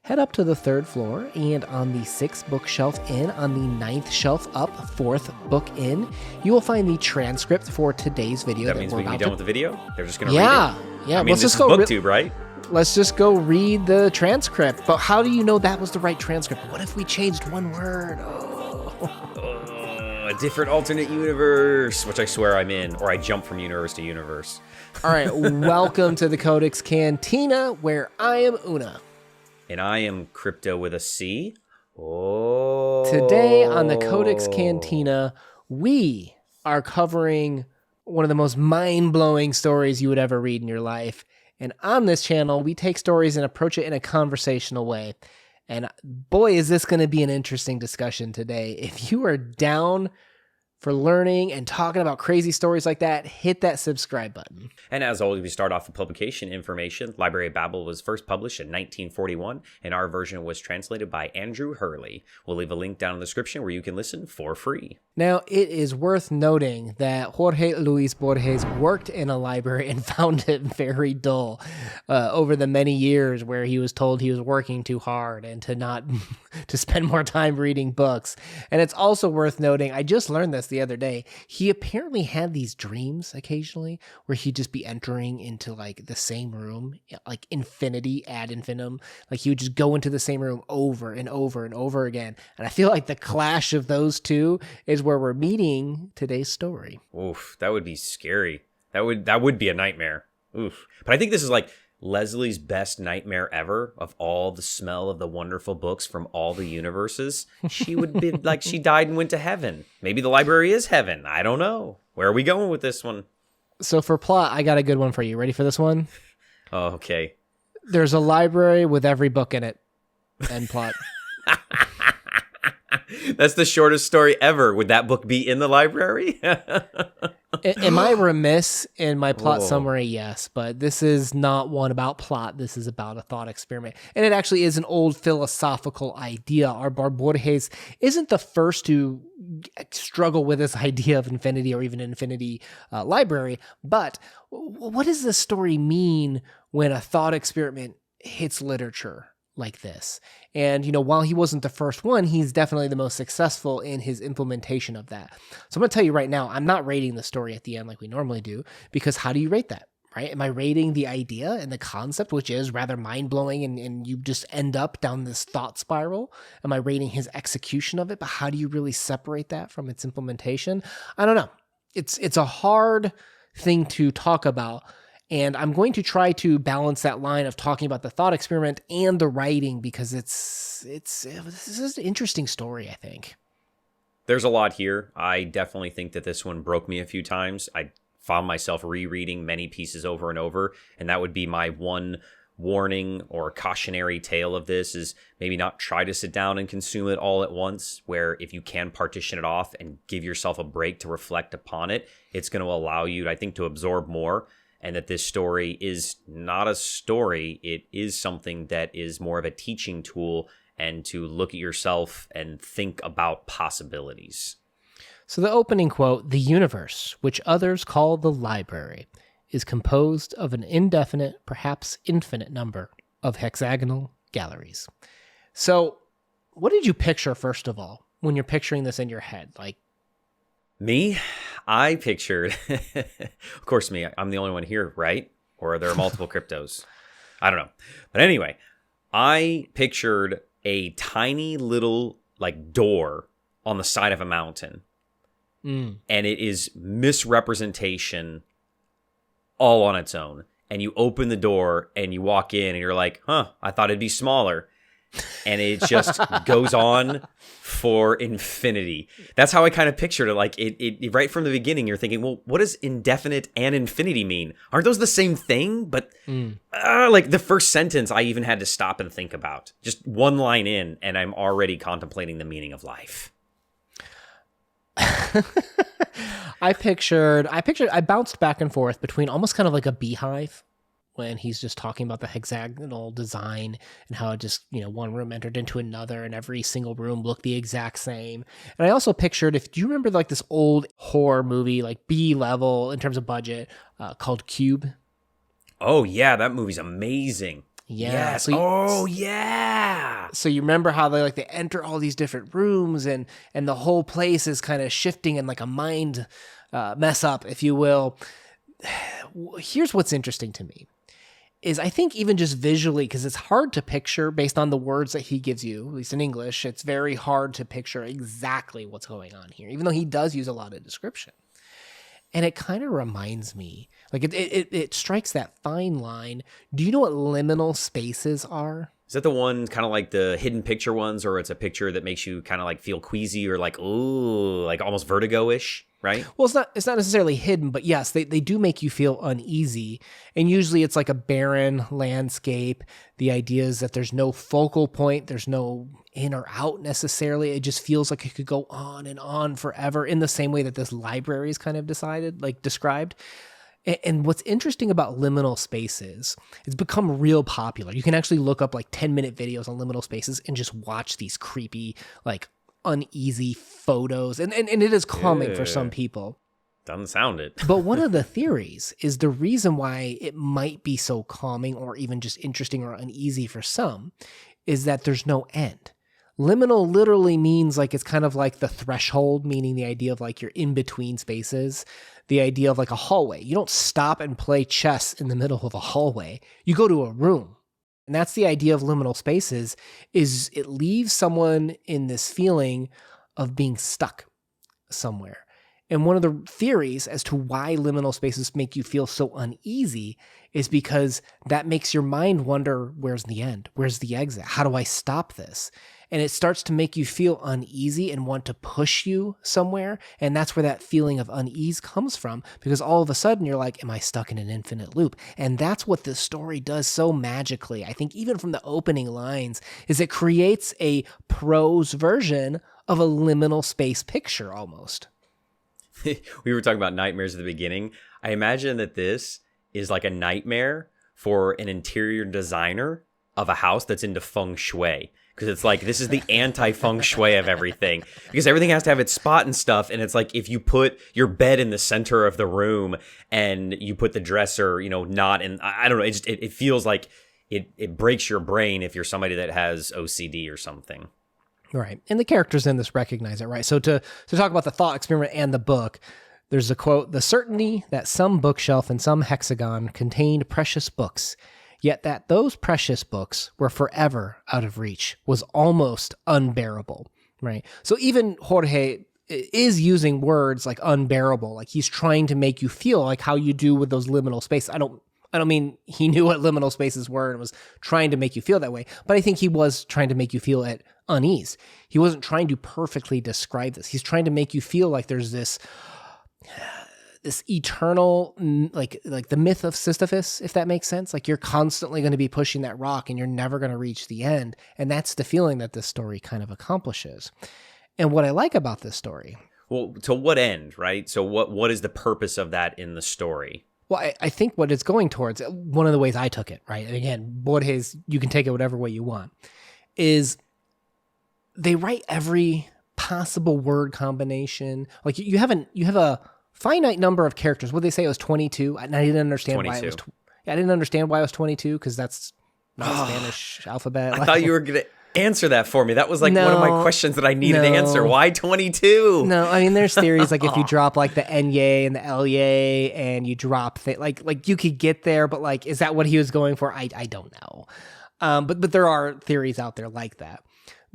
head up to the 3rd floor, and on the 6th bookshelf in, on the 9th shelf up, 4th book in, you will find the transcript for today's video. That means we can be done with the video? They're just going to read it? Yeah, I mean, this is BookTube, right? Let's just go read the transcript. But how do you know that was the right transcript? What if we changed one word? A different alternate universe, which I swear I'm in, or I jump from universe to universe. All right, welcome to the Codex Cantina, where I am Una. And I am Crypto with a C. Oh. Today on the Codex Cantina, we are covering one of the most mind-blowing stories you would ever read in your life. And on this channel, we take stories and approach it in a conversational way. And boy, is this going to be an interesting discussion today. If you are down for learning and talking about crazy stories like that, hit that subscribe button. And as always, we start off with publication information. Library of Babel was first published in 1941, and our version was translated by Andrew Hurley. We'll leave a link down in the description where you can listen for free. Now, it is worth noting that Jorge Luis Borges worked in a library and found it very dull over the many years where he was told he was working too hard and to spend more time reading books. And it's also worth noting, I just learned this the other day, he apparently had these dreams occasionally where he'd just be entering into like the same room, like infinity ad infinitum. Like he would just go into the same room over and over and over again. And I feel like the clash of those two is where we're meeting today's story. Oof, that would be scary. That would be a nightmare. Oof. But I think this is like Leslie's best nightmare ever of all the smell of the wonderful books from all the universes. She would be like she died and went to heaven. Maybe the library is heaven. I don't know. Where are we going with this one? So for plot, I got a good one for you. Ready for this one? Oh, okay. There's a library with every book in it. End plot. That's the shortest story ever. Would that book be in the library? Am I remiss in my plot summary? Yes, but this is not one about plot. This is about a thought experiment. And it actually is an old philosophical idea. Our Borges isn't the first to struggle with this idea of infinity or even infinity library. But what does this story mean when a thought experiment hits literature like this? And, while he wasn't the first one, he's definitely the most successful in his implementation of that. So I'm going to tell you right now, I'm not rating the story at the end like we normally do, because how do you rate that, right? Am I rating the idea and the concept, which is rather mind-blowing, and you just end up down this thought spiral? Am I rating his execution of it? But how do you really separate that from its implementation? I don't know. It's a hard thing to talk about. And I'm going to try to balance that line of talking about the thought experiment and the writing, because this is an interesting story, I think. There's a lot here. I definitely think that this one broke me a few times. I found myself rereading many pieces over and over, and that would be my one warning or cautionary tale of this, is maybe not try to sit down and consume it all at once, where if you can partition it off and give yourself a break to reflect upon it, it's going to allow you, I think, to absorb more. And that this story is not a story. It is something that is more of a teaching tool, and to look at yourself and think about possibilities. So the opening quote, "The universe, which others call the library, is composed of an indefinite, perhaps infinite number of hexagonal galleries." So what did you picture, first of all, when you're picturing this in your head? Like, me? I pictured, of course me, I'm the only one here, right? Or are there multiple cryptos? I don't know. But anyway, I pictured a tiny little door on the side of a mountain. And it is misrepresentation all on its own. And you open the door and you walk in and you're like, I thought it'd be smaller. And it just goes on for infinity. That's how I kind of pictured it. Like it right from the beginning, you're thinking, well, what does indefinite and infinity mean? Aren't those the same thing? But like the first sentence, I even had to stop and think about. Just one line in, and I'm already contemplating the meaning of life. I bounced back and forth between almost kind of like a beehive, when he's just talking about the hexagonal design and how it just, one room entered into another and every single room looked the exact same. And I also pictured, do you remember like this old horror movie, like B level in terms of budget, called Cube? Oh yeah, that movie's amazing. Yeah. Yes. So Oh, yeah. So you remember how they enter all these different rooms and the whole place is kind of shifting in like a mind mess up, if you will. Here's what's interesting to me is I think even just visually, because it's hard to picture based on the words that he gives you, at least in English, it's very hard to picture exactly what's going on here, even though he does use a lot of description. And it kind of reminds me, like it strikes that fine line. Do you know what liminal spaces are? Is that the one kind of like the hidden picture ones, or it's a picture that makes you kind of like feel queasy or like, ooh, like almost vertigo-ish, right? Well, it's not necessarily hidden, but yes, they do make you feel uneasy. And usually it's like a barren landscape. The idea is that there's no focal point. There's no in or out necessarily. It just feels like it could go on and on forever in the same way that this library is kind of described. And what's interesting about liminal spaces, it's become real popular. You can actually look up like 10-minute videos on liminal spaces and just watch these creepy, like uneasy photos. And it is calming for some people. Doesn't sound it. But one of the theories is the reason why it might be so calming or even just interesting or uneasy for some is that there's no end. Liminal literally means like it's kind of like the threshold, meaning the idea of like you're in between spaces, the idea of like a hallway. You don't stop and play chess in the middle of a hallway. You go to a room. And that's the idea of liminal spaces, is it leaves someone in this feeling of being stuck somewhere. And one of the theories as to why liminal spaces make you feel so uneasy is because that makes your mind wonder, where's the end? Where's the exit? How do I stop this? And it starts to make you feel uneasy and want to push you somewhere. And that's where that feeling of unease comes from, because all of a sudden you're like, am I stuck in an infinite loop? And that's what this story does so magically. I think even from the opening lines is it creates a prose version of a liminal space picture almost. We were talking about nightmares at the beginning. I imagine that this is like a nightmare for an interior designer of a house that's into feng shui. Because it's like, this is the anti-feng shui of everything. Because everything has to have its spot and stuff. And it's like, if you put your bed in the center of the room and you put the dresser, not in, I don't know, it feels like it breaks your brain if you're somebody that has OCD or something. Right. And the characters in this recognize it, right? So to talk about the thought experiment and the book, there's a quote, "The certainty that some bookshelf and some hexagon contained precious books, yet that those precious books were forever out of reach, was almost unbearable," right? So even Jorge is using words like unbearable, like he's trying to make you feel like how you do with those liminal spaces. I don't mean he knew what liminal spaces were and was trying to make you feel that way, but I think he was trying to make you feel at unease. He wasn't trying to perfectly describe this. He's trying to make you feel like there's this eternal, like the myth of Sisyphus, if that makes sense. Like you're constantly going to be pushing that rock and you're never going to reach the end. And that's the feeling that this story kind of accomplishes. And what I like about this story. Well, to what end, right? So what is the purpose of that in the story? Well, I think what it's going towards, one of the ways I took it, right? And again, Borges, you can take it whatever way you want, is they write every possible word combination. Like you have a finite number of characters. What did they say? It was 22. And I didn't understand 22. why it was. I didn't understand why it was 22 because that's not Spanish alphabet. I thought you were going to answer that for me. That was like one of my questions that I needed to answer. Why 22? No, I mean there's theories like if you drop like the Enye and the Lye and you drop like you could get there, but like is that what he was going for? I don't know. But there are theories out there like that.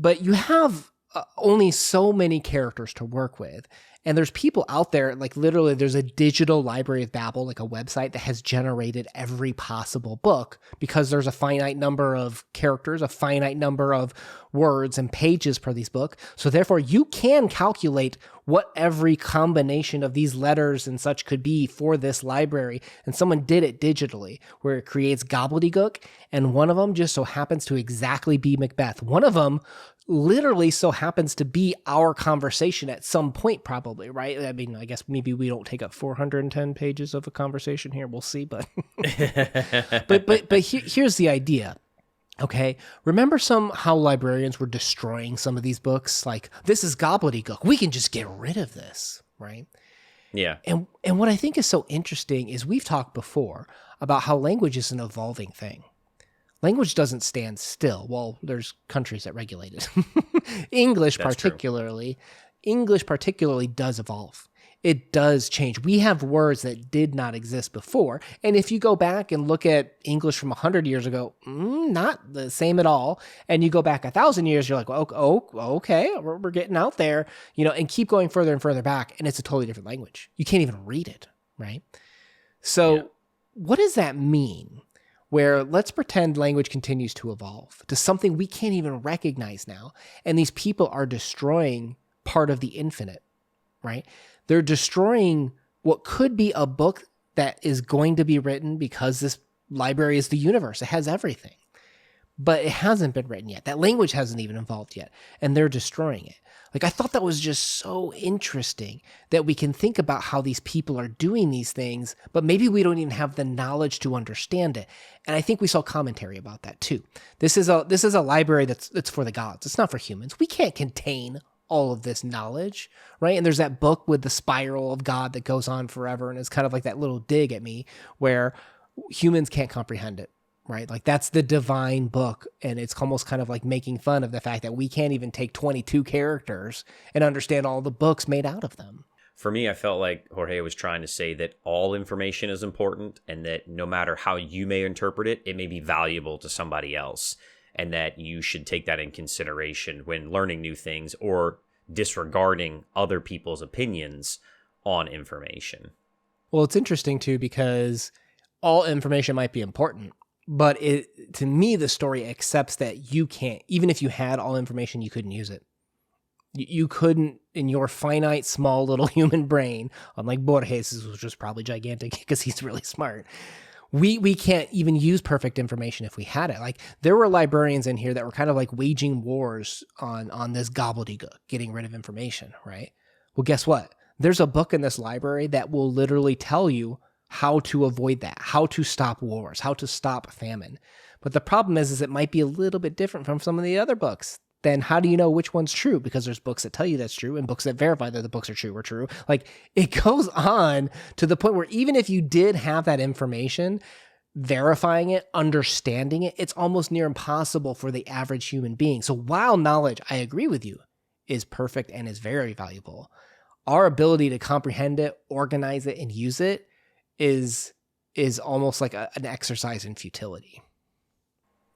But you have only so many characters to work with. And there's people out there, like literally there's a digital library of Babel, like a website that has generated every possible book because there's a finite number of characters, a finite number of words and pages per these book. So therefore you can calculate what every combination of these letters and such could be for this library. And someone did it digitally where it creates gobbledygook. And one of them just so happens to exactly be Macbeth. One of them literally so happens to be our conversation at some point, probably, right? I mean, I guess maybe we don't take up 410 pages of a conversation here. We'll see, but here's the idea. Okay, remember how librarians were destroying some of these books? Like, this is gobbledygook. We can just get rid of this, right? Yeah. And what I think is so interesting is we've talked before about how language is an evolving thing. Language doesn't stand still. Well, there's countries that regulate it. English That's true. particularly does evolve. It does change. We have words that did not exist before. And if you go back and look at English from 100 years ago, not the same at all. And you go back 1,000 years, you're like, okay, we're getting out there, and keep going further and further back. And it's a totally different language. You can't even read it, right? So what does that mean? Where let's pretend language continues to evolve to something we can't even recognize now. And these people are destroying part of the infinite, right? They're destroying what could be a book that is going to be written because this library is the universe. It has everything, but it hasn't been written yet. That language hasn't even evolved yet, and they're destroying it. Like, I thought that was just so interesting that we can think about how these people are doing these things, but maybe we don't even have the knowledge to understand it. And I think we saw commentary about that too. This is a library that's for the gods. It's not for humans. We can't contain all of this knowledge, right? And there's that book with the spiral of God that goes on forever, and it's kind of like that little dig at me where humans can't comprehend it. Right? Like, that's the divine book. And it's almost kind of like making fun of the fact that we can't even take 22 characters and understand all the books made out of them. For me, I felt like Jorge was trying to say that all information is important and that no matter how you may interpret it, it may be valuable to somebody else. And that you should take that in consideration when learning new things or disregarding other people's opinions on information. Well, it's interesting too, because all information might be important. But to me, the story accepts that you can't, even if you had all information, you couldn't use it. You couldn't, in your finite, small little human brain, unlike Borges, which was probably gigantic because he's really smart. We can't even use perfect information if we had it. Like, there were librarians in here that were kind of like waging wars on this gobbledygook, getting rid of information, right? Well, guess what? There's a book in this library that will literally tell you how to avoid that, how to stop wars, how to stop famine. But the problem is it might be a little bit different from some of the other books. Then how do you know which one's true? Because there's books that tell you that's true and books that verify that the books are true. Like, it goes on to the point where even if you did have that information, verifying it, understanding it, it's almost near impossible for the average human being. So while knowledge, I agree with you, is perfect and is very valuable, our ability to comprehend it, organize it, and use it is almost like an exercise in futility.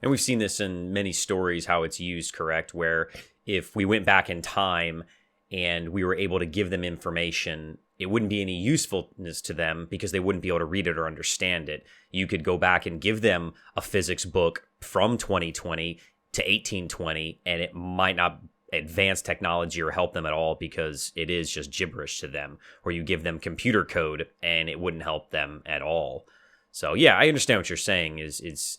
And we've seen this in many stories, how it's used, correct? Where if we went back in time and we were able to give them information, it wouldn't be any usefulness to them because they wouldn't be able to read it or understand it. You could go back and give them a physics book from 2020 to 1820, and it might not advance technology or help them at all because it is just gibberish to them. Or you give them computer code and it wouldn't help them at all. So yeah, I understand what you're saying. It's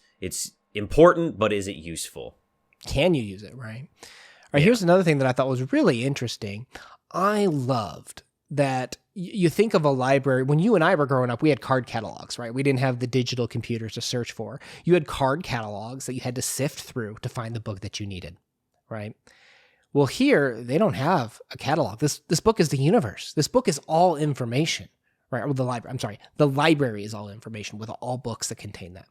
important, but is it useful? Can you use it, right? All right, here's another thing that I thought was really interesting. I loved that you think of a library. When you and I were growing up, we had card catalogs, right? We didn't have the digital computers to search for. You had card catalogs that you had to sift through to find the book that you needed, right? Well, here, they don't have a catalog. This book is the universe. This book is all information, right? Or the library is all information with all books that contain that.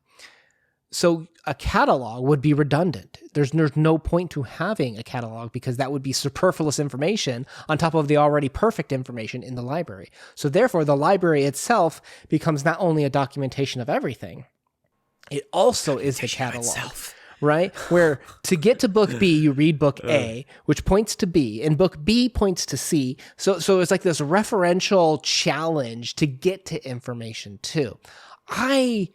So a catalog would be redundant. There's no point to having a catalog because that would be superfluous information on top of the already perfect information in the library. So therefore, the library itself becomes not only a documentation of everything, it also is the catalog. Itself. Right? Where to get to book B, you read book A, which points to B, and book B points to C. So it's like this referential challenge to get to information too. I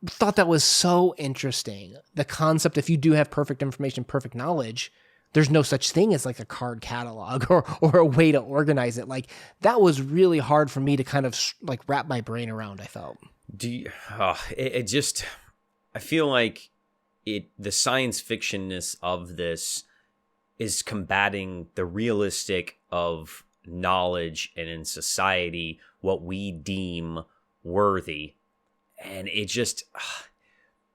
thought that was so interesting. The concept, if you do have perfect information, perfect knowledge, there's no such thing as like a card catalog or a way to organize it. Like, that was really hard for me to kind of like wrap my brain around, I felt. I feel like the science fictionness of this is combating the realistic of knowledge and in society what we deem worthy. And it just,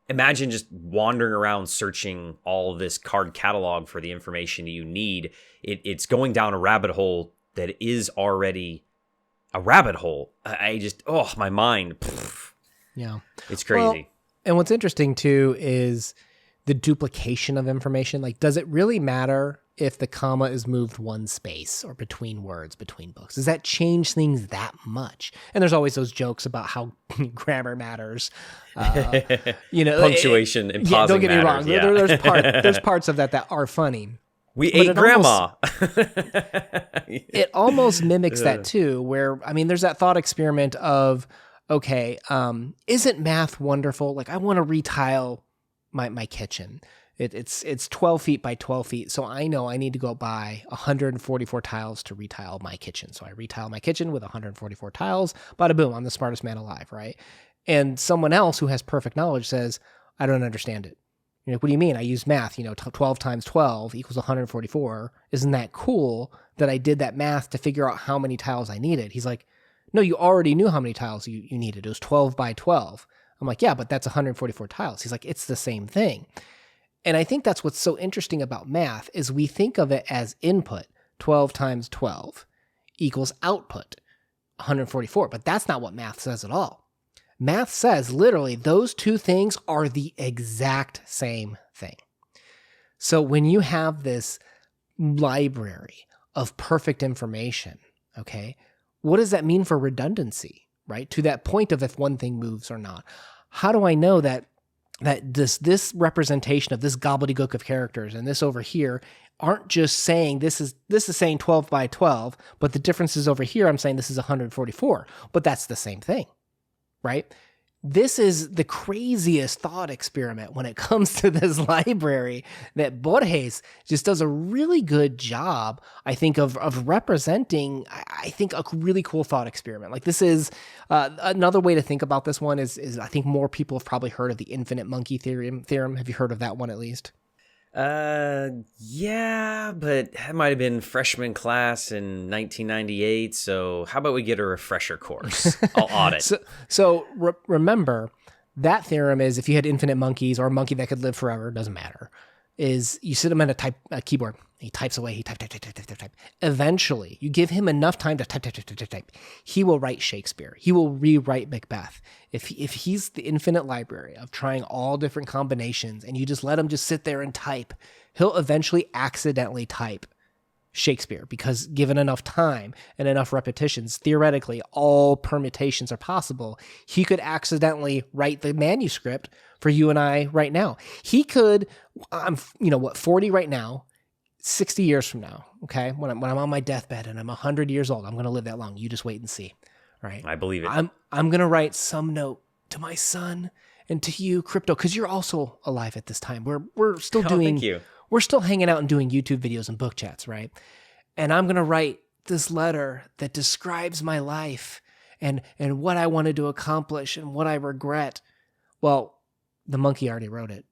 imagine just wandering around searching all of this card catalog for the information you need. It's going down a rabbit hole that is already a rabbit hole. My mind. Yeah. It's crazy. Well, And what's interesting too is the duplication of information. Like, does it really matter if the comma is moved one space or between words, between books? Does that change things that much? And there's always those jokes about how grammar matters. Punctuation and pausing don't get me wrong. Yeah. There's parts of that are funny. We ate grandma. It almost mimics that too, where, I mean, there's that thought experiment of, okay, isn't math wonderful? Like, I want to retile my kitchen. It's 12 feet by 12 feet. So I know I need to go buy 144 tiles to retile my kitchen. So I retile my kitchen with 144 tiles. Bada boom, I'm the smartest man alive, right? And someone else who has perfect knowledge says, I don't understand it. You're like, what do you mean? I use math, 12 times 12 equals 144. Isn't that cool that I did that math to figure out how many tiles I needed? He's like, no, you already knew how many tiles you needed. It was 12 by 12. I'm like, yeah, but that's 144 tiles. He's like, it's the same thing. And I think that's what's so interesting about math is we think of it as input, 12 times 12 equals output, 144. But that's not what math says at all. Math says literally those two things are the exact same thing. So when you have this library of perfect information, okay, what does that mean for redundancy, right? To that point of if one thing moves or not. How do I know that this representation of this gobbledygook of characters and this over here aren't just saying this is saying 12 by 12, but the difference is over here I'm saying this is 144, but that's the same thing, right? This is the craziest thought experiment when it comes to this library that Borges just does a really good job, I think, of representing, I think, a really cool thought experiment. Like, this is another way to think about this one is I think more people have probably heard of the infinite monkey theorem. Have you heard of that one at least? Yeah, but that might have been freshman class in 1998. So how about we get a refresher course? I'll audit. So remember, that theorem is if you had infinite monkeys or a monkey that could live forever, doesn't matter, is you sit him at a keyboard. He types away. He type. Eventually, you give him enough time to type. He will write Shakespeare. He will rewrite Macbeth. If he's the infinite library of trying all different combinations and you just let him just sit there and type, he'll eventually accidentally type Shakespeare because given enough time and enough repetitions, theoretically, all permutations are possible. He could accidentally write the manuscript for you and I right now. He could, I'm 40 right now, 60 years from now, okay? When I'm on my deathbed and I'm 100 years old, I'm going to live that long. You just wait and see, right? I believe it. I'm going to write some note to my son and to you, Crypto, because you're also alive at this time. We're still thank you. We're still hanging out and doing YouTube videos and book chats, right? And I'm going to write this letter that describes my life and what I wanted to accomplish and what I regret. Well, the monkey already wrote it,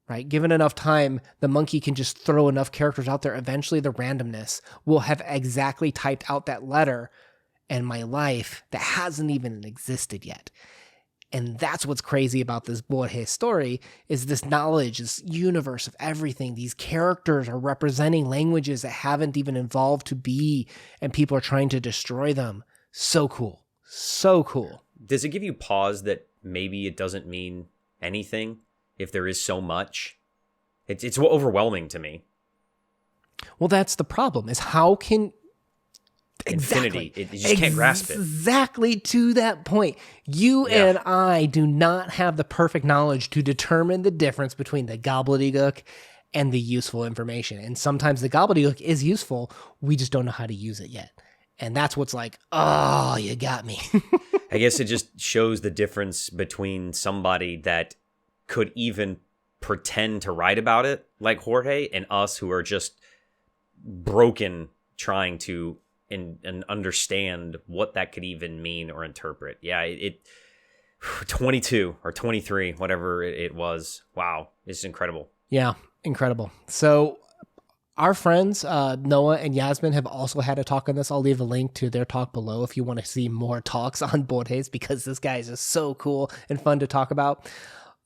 right? Given enough time, the monkey can just throw enough characters out there. Eventually, the randomness will have exactly typed out that letter and my life that hasn't even existed yet. And that's what's crazy about this Borges story is this knowledge, this universe of everything. These characters are representing languages that haven't even evolved to be, and people are trying to destroy them. So cool. So cool. Does it give you pause that maybe it doesn't mean anything if there is so much? It's overwhelming to me. Well, that's the problem, is how can... Infinity. You just can't grasp it. Exactly to that point. You and I do not have the perfect knowledge to determine the difference between the gobbledygook and the useful information. And sometimes the gobbledygook is useful. We just don't know how to use it yet. And that's what's like, oh, you got me. I guess it just shows the difference between somebody that could even pretend to write about it, like Jorge, and us who are just broken trying to and understand what that could even mean or interpret. Yeah, it 22 or 23, whatever it was. Wow, it's incredible. Yeah, incredible. So our friends, Noah and Yasmin, have also had a talk on this. I'll leave a link to their talk below if you want to see more talks on Borges, because this guy is just so cool and fun to talk about.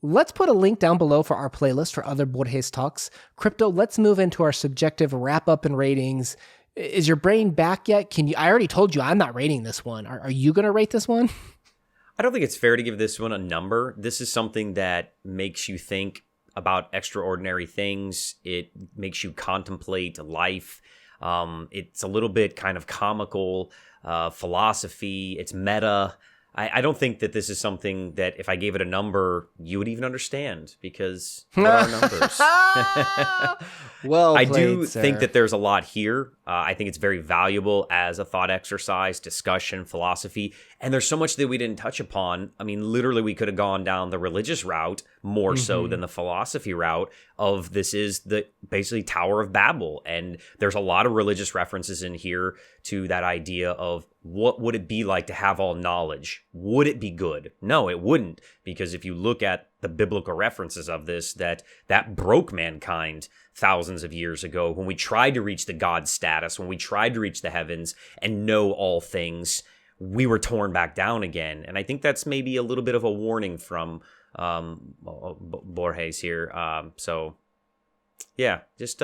Let's put a link down below for our playlist for other Borges talks. Crypto, let's move into our subjective wrap-up and ratings. Is your brain back yet? I already told you I'm not rating this one. Are you going to rate this one? I don't think it's fair to give this one a number. This is something that makes you think about extraordinary things. It makes you contemplate life. It's a little bit kind of comical, philosophy. It's meta. I don't think that this is something that if I gave it a number, you would even understand, because what are numbers? Well I played, do sir. think that there's a lot here. I think it's very valuable as a thought exercise, discussion, philosophy. And there's so much that we didn't touch upon. I mean, literally, we could have gone down the religious route more so than the philosophy route of this is the basically Tower of Babel. And there's a lot of religious references in here to that idea of what would it be like to have all knowledge? Would it be good? No, it wouldn't. Because if you look at the biblical references of this, that broke mankind thousands of years ago when we tried to reach the God status, when we tried to reach the heavens and know all things, we were torn back down again. And I think that's maybe a little bit of a warning from Borges here. So yeah, just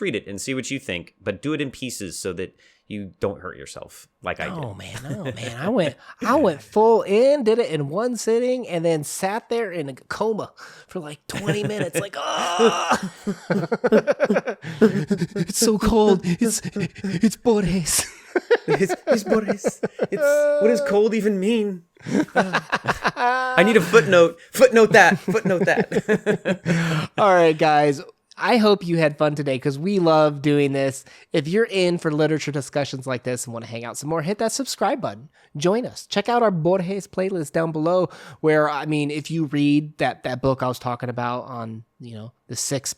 read it and see what you think, but do it in pieces so that you don't hurt yourself like I did. Oh man. I went full in, did it in one sitting, and then sat there in a coma for like 20 minutes. Like, oh, it's so cold. It's Borges. It's Borges. What does cold even mean? I need a footnote. Footnote that. All right, guys. I hope you had fun today, because we love doing this. If you're in for literature discussions like this and want to hang out some more, hit that subscribe button. Join us. Check out our Borges playlist down below, where, I mean, if you read that book I was talking about on, the sixth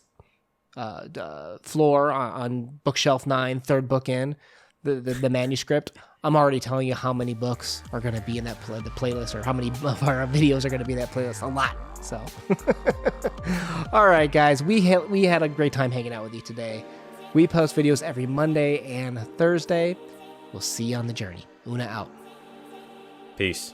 floor on bookshelf 9, third book in, the manuscript, I'm already telling you how many books are going to be in that the playlist, or how many of our videos are going to be in that playlist. A lot. So, all right, guys, we had a great time hanging out with you today. We post videos every Monday and Thursday. We'll see you on the journey. Una out. Peace.